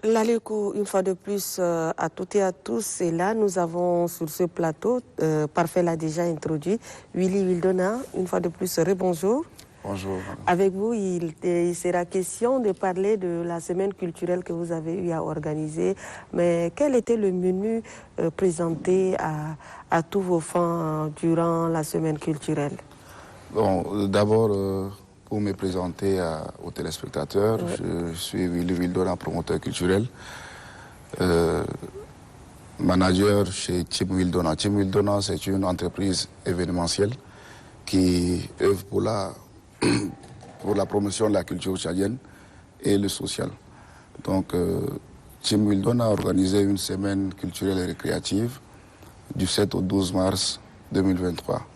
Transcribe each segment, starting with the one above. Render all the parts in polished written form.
L'Aléco, une fois de plus, à toutes et à tous. Et là, nous avons sur ce plateau, Parfait l'a déjà introduit, Willy Wildona, une fois de plus, rebonjour. Bonjour. Avec vous, il sera question de parler de la semaine culturelle que vous avez eu à organiser. Mais quel était le menu présenté à tous vos fans durant la semaine culturelle? Bon, d'abord, pour me présenter aux téléspectateurs, je suis Willy Wildona, promoteur culturel, manager chez Team Wildona. Team Wildona, c'est une entreprise événementielle qui œuvre pour la promotion de la culture tchadienne et le social. Donc, Team Wildona a organisé une semaine culturelle et récréative du 7 au 12 mars 2023.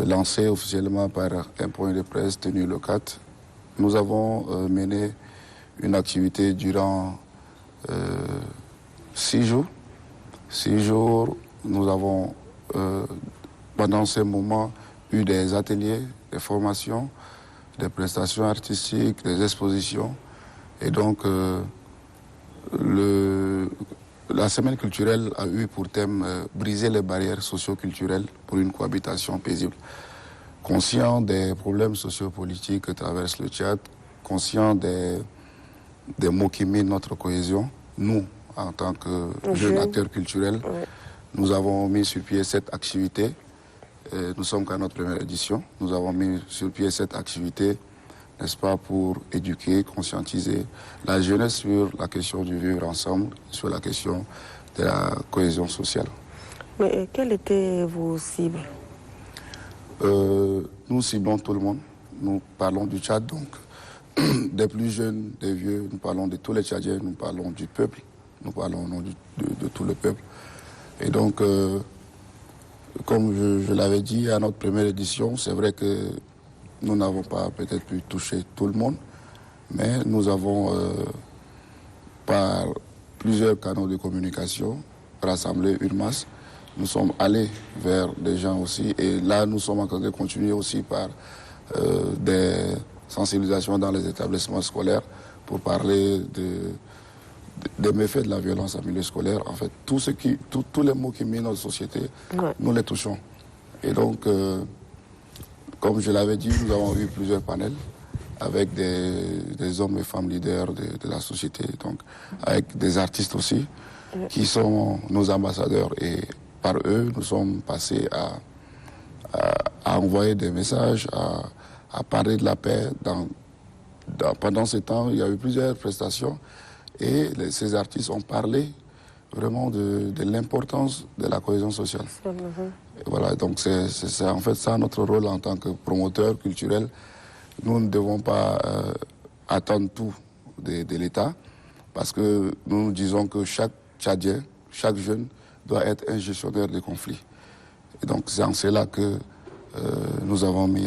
Lancé officiellement par un point de presse tenu le 4. Nous avons mené une activité durant 6 jours. 6 jours, nous avons, pendant ces moments, eu des ateliers, des formations, des prestations artistiques, des expositions. Et donc, la semaine culturelle a eu pour thème briser les barrières socio-culturelles pour une cohabitation paisible. Conscient des problèmes sociopolitiques que traverse le Tchad, conscient des maux qui minent notre cohésion, nous, en tant que jeunes acteurs culturels, nous avons mis sur pied cette activité. Nous sommes qu'à notre première édition. Nous avons mis sur pied cette activité, n'est-ce pas, pour éduquer, conscientiser la jeunesse sur la question du vivre ensemble, sur la question de la cohésion sociale. Mais quelles étaient vos cibles? Nous ciblons tout le monde. Nous parlons du Tchad, donc des plus jeunes, des vieux, nous parlons de tous les Tchadiens, nous parlons du peuple, nous parlons au nom de tout le peuple. Et donc, comme je l'avais dit à notre première édition, c'est vrai que nous n'avons pas peut-être pu toucher tout le monde, mais nous avons, par plusieurs canaux de communication, rassemblé une masse. Nous sommes allés vers des gens aussi, et là nous sommes en train de continuer aussi par des sensibilisations dans les établissements scolaires pour parler des méfaits de la violence en milieu scolaire. En fait, tous les maux qui minent notre société, nous les touchons. Et donc, comme je l'avais dit, nous avons eu plusieurs panels avec des hommes et femmes leaders de la société, donc avec des artistes aussi, qui sont nos ambassadeurs. Et par eux, nous sommes passés à envoyer des messages, à parler de la paix. Pendant ce temps, il y a eu plusieurs prestations et ces artistes ont parlé vraiment de l'importance de la cohésion sociale. Et voilà, donc c'est en fait ça notre rôle en tant que promoteur culturel. Nous ne devons pas attendre tout de l'État, parce que nous disons que chaque Tchadien, chaque jeune doit être un gestionnaire de conflits. Et donc c'est en cela que nous avons mis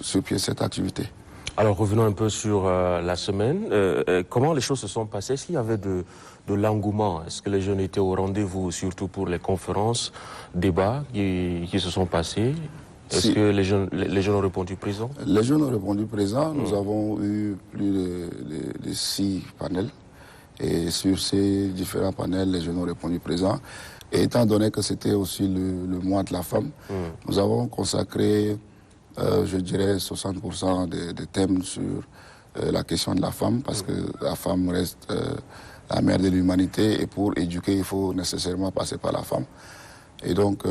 sur pied cette activité. Alors revenons un peu sur la semaine. Comment les choses se sont passées? Est-ce qu'il y avait de l'engouement? Est-ce que les jeunes étaient au rendez-vous, surtout pour les conférences, débats qui se sont passés? Est-ce que les jeunes ont répondu présent? Les jeunes ont répondu présent. Nous avons eu plus de 6 panels. Et sur ces différents panels, les jeunes ont répondu présent. Et étant donné que c'était aussi le mois de la femme, nous avons consacré, je dirais, 60% des thèmes sur la question de la femme, parce que la femme reste la mère de l'humanité, et pour éduquer, il faut nécessairement passer par la femme. Et donc,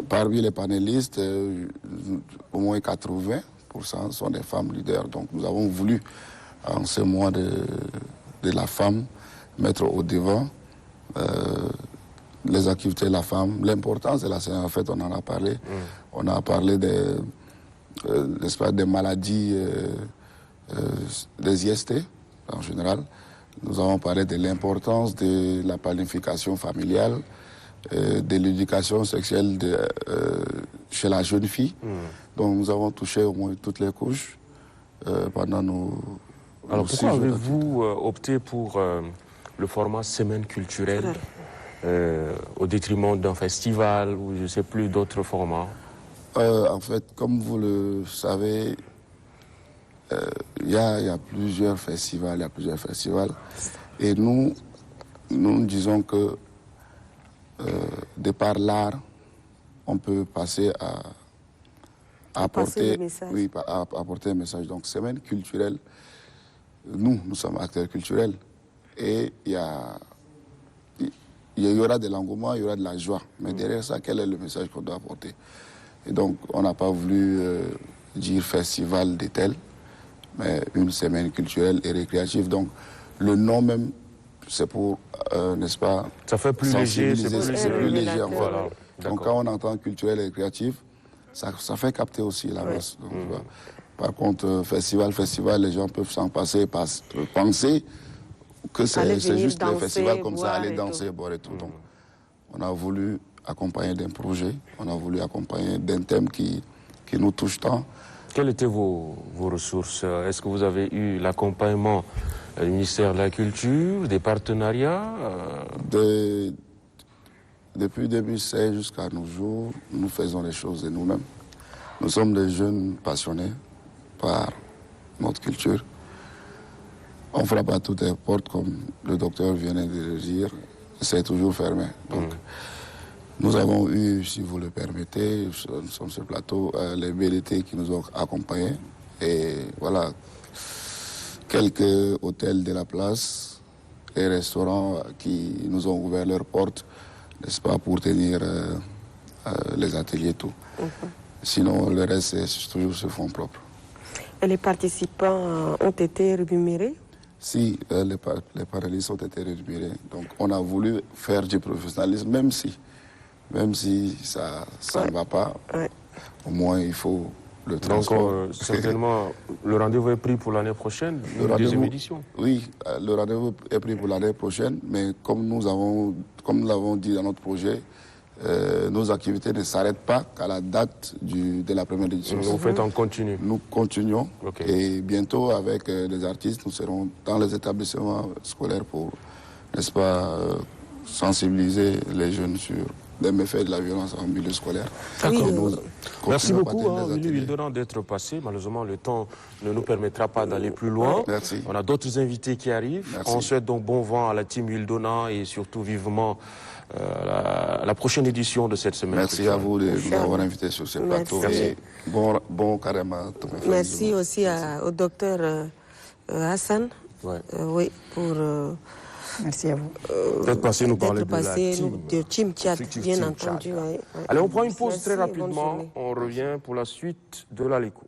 parmi les panélistes, au moins 80% sont des femmes leaders. Donc nous avons voulu, en ce mois de la femme, mettre au devant les activités de la femme, l'importance de la scène. En fait, on en a parlé. On a parlé des maladies, des IST en général. Nous avons parlé de l'importance de la planification familiale, de l'éducation sexuelle chez la jeune fille. Donc nous avons touché au moins toutes les couches pendant nos... Alors pourquoi avez-vous opté pour le format semaine culturelle au détriment d'un festival ou je ne sais plus d'autres formats? En fait, comme vous le savez, il y a plusieurs festivals, et nous disons que de par l'art, on peut passer à apporter un message. Donc, semaine culturelle, nous sommes acteurs culturels, et il y aura de l'engouement, il y aura de la joie. Mais derrière ça, quel est le message qu'on doit apporter? Et donc, on n'a pas voulu dire festival de tel, mais une semaine culturelle et récréative. Donc, le nom même, c'est pour, n'est-ce pas, ça fait plus léger, c'est plus léger. Voilà. Donc, quand on entend culturel et récréatif, ça fait capter aussi la masse. Donc, par contre, festival, les gens peuvent s'en passer, penser que c'est juste des festivals comme ça, aller danser, boire et tout. Donc, on a voulu accompagner d'un projet, on a voulu accompagner d'un thème qui nous touche tant. Quelles étaient vos ressources? Est-ce que vous avez eu l'accompagnement du ministère de la Culture, des partenariats? Depuis 2016 jusqu'à nos jours, nous faisons les choses de nous-mêmes. Nous sommes des jeunes passionnés par notre culture. On frappe à toutes les portes, comme le docteur venait de le dire, c'est toujours fermé. Donc, nous avons eu, si vous le permettez, nous sommes sur le plateau, les BDT qui nous ont accompagnés. Et voilà, quelques hôtels de la place et restaurants qui nous ont ouvert leurs portes, n'est-ce pas, pour tenir les ateliers et tout. Sinon, le reste, c'est toujours sur fonds propres. Et les participants ont été rémunérés? Si, les panélistes ont été rémunérés. Donc, on a voulu faire du professionnalisme, même si ça ne va pas, au moins il faut le transport. Donc, certainement, le rendez-vous est pris pour l'année prochaine, une deuxième édition. Oui, le rendez-vous est pris pour l'année prochaine, mais comme nous l'avons dit dans notre projet, nos activités ne s'arrêtent pas qu'à la date de la première édition. Vous faites en continu? Nous continuons, et bientôt avec les artistes, nous serons dans les établissements scolaires pour, n'est-ce pas, sensibiliser les jeunes sur les méfaits de la violence en milieu scolaire. Merci beaucoup, Willy Wilderan, d'être passé. Malheureusement, le temps ne nous permettra pas d'aller plus loin. Merci. On a d'autres invités qui arrivent. Merci. On souhaite donc bon vent à la team Wilderan et surtout vivement la prochaine édition de cette semaine. Merci à vous de nous avoir invités sur ce plateau. Merci. Bon carrément. Merci aussi au docteur Hassan. Oui, pour... merci à vous. D'être passé nous parler de Team Tchad, bien entendu. Allez, on prend une pause très rapidement. On revient pour la suite de l'Aléco.